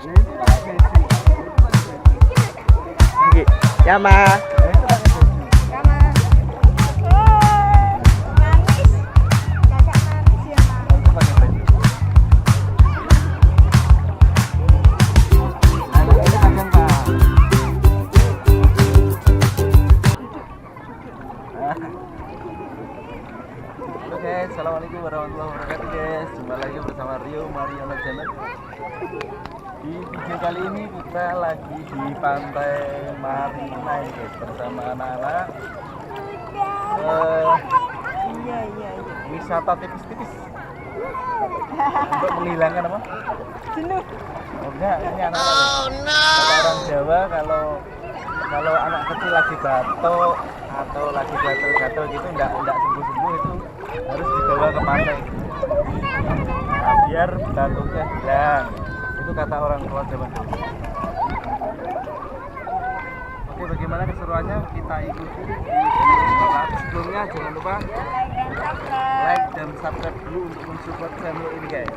Yama. Oke, assalamualaikum warahmatullahi wabarakatuh guys. Jumpa lagi bersama Rio Mariana Channel. Di video kali ini kita lagi di pantai Marina guys, bersama anak-anak. Wisata tipis-tipis untuk menghilangkan apa? Jenuh. Oh enggak, ini anak-anak. Kalau orang Jawa kalau anak kecil lagi batuk atau lagi gatal-gatal gitu enggak sembuh-sembuh itu harus dibawa ke pantai. Nah, biar batuknya hilang. Itu kata orang tua zaman dulu. Oke, bagaimana keseruannya? Kita ikuti di video. Tapi sebelumnya jangan lupa like dan subscribe dulu untuk mensupport channel ini guys.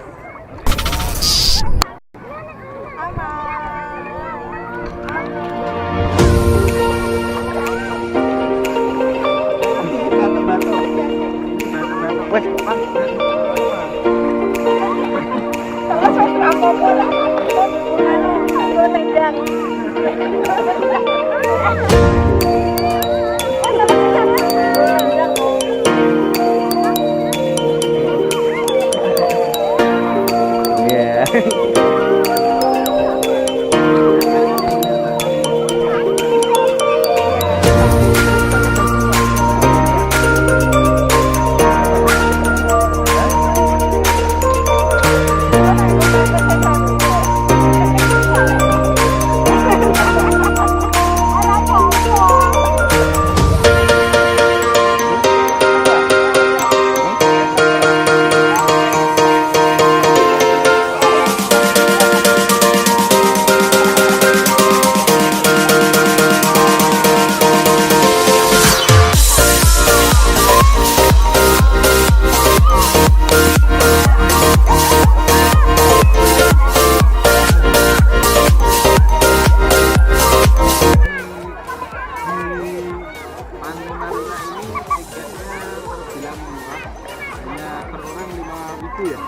Ya,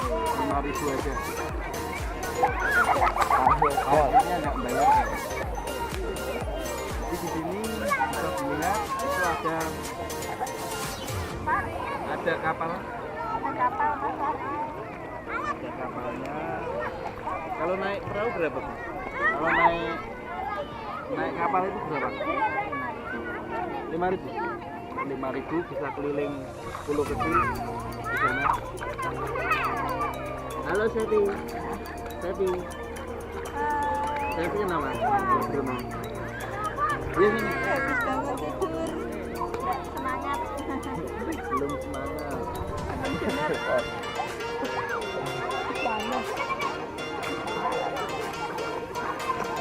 5.000 aja. Awalnya nggak bayar guys. Jadi di sini bisa dilihat itu ada kapal. Ada kapalnya. Kalau naik perahu berapa? Kalau naik kapal itu berapa? 5.000. 5.000 bisa keliling pulau kecil di sana. Halo Sevi. Sevi nama? Bruno. Iya sini. Habis bangun tidur. Semangat. Belum semangat. Panas.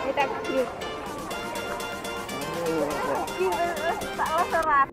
Kita klik. Tak lo serat.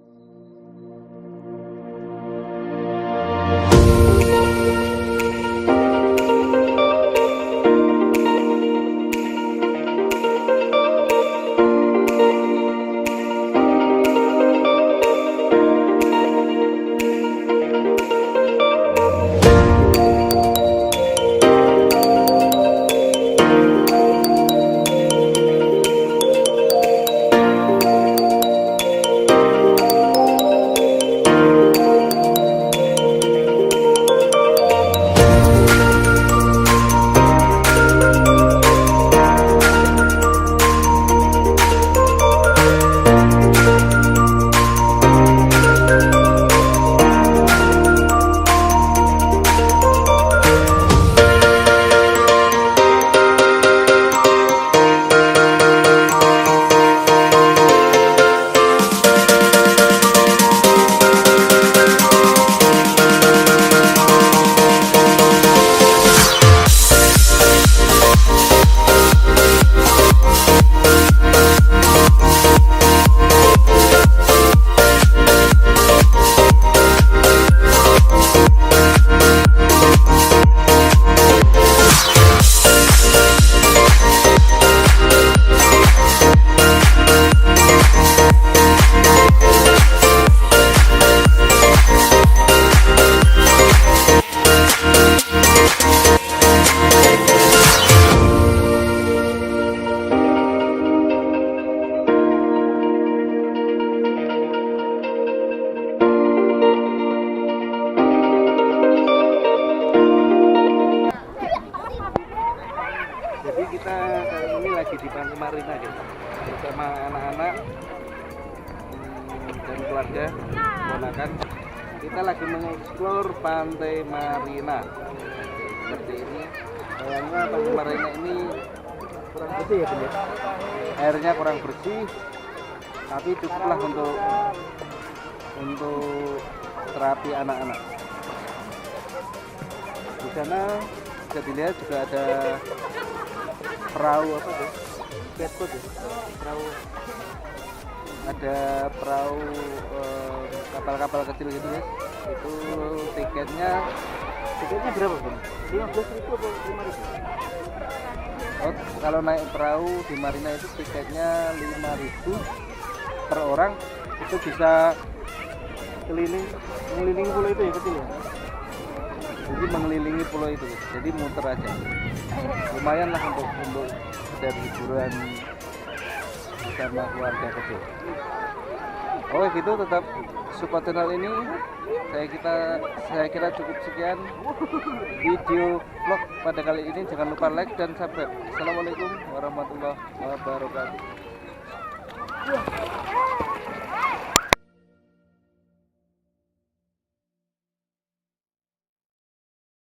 Jadi kita kali ini lagi di Pantai Marina gitu, bersama anak-anak dan keluarga ponakan. Kita lagi mengeksplor Pantai Marina. Seperti ini. Sayangnya Pantai Marina ini kurang bersih ya, Bunda. Airnya kurang bersih, tapi cukuplah untuk terapi anak-anak. Di sana bisa dilihat juga ada perahu apa tuh? Skateboard ya? Perahu. Ada perahu kapal-kapal kecil gitu guys. Itu tiketnya berapa Bang? 15.000 atau 5.000? Oh, kalau naik perahu di Marina itu tiketnya 5.000 per orang. Itu bisa mengelilingi pulau itu ya, kecil ya. Jadi mengelilingi pulau itu, jadi muter aja. Lumayan lah untuk dari hiburan bersama keluarga kecil. Oke gitu, tetap support channel ini. Saya kira cukup sekian video vlog pada kali ini. Jangan lupa like dan subscribe. Assalamualaikum warahmatullahi wabarakatuh.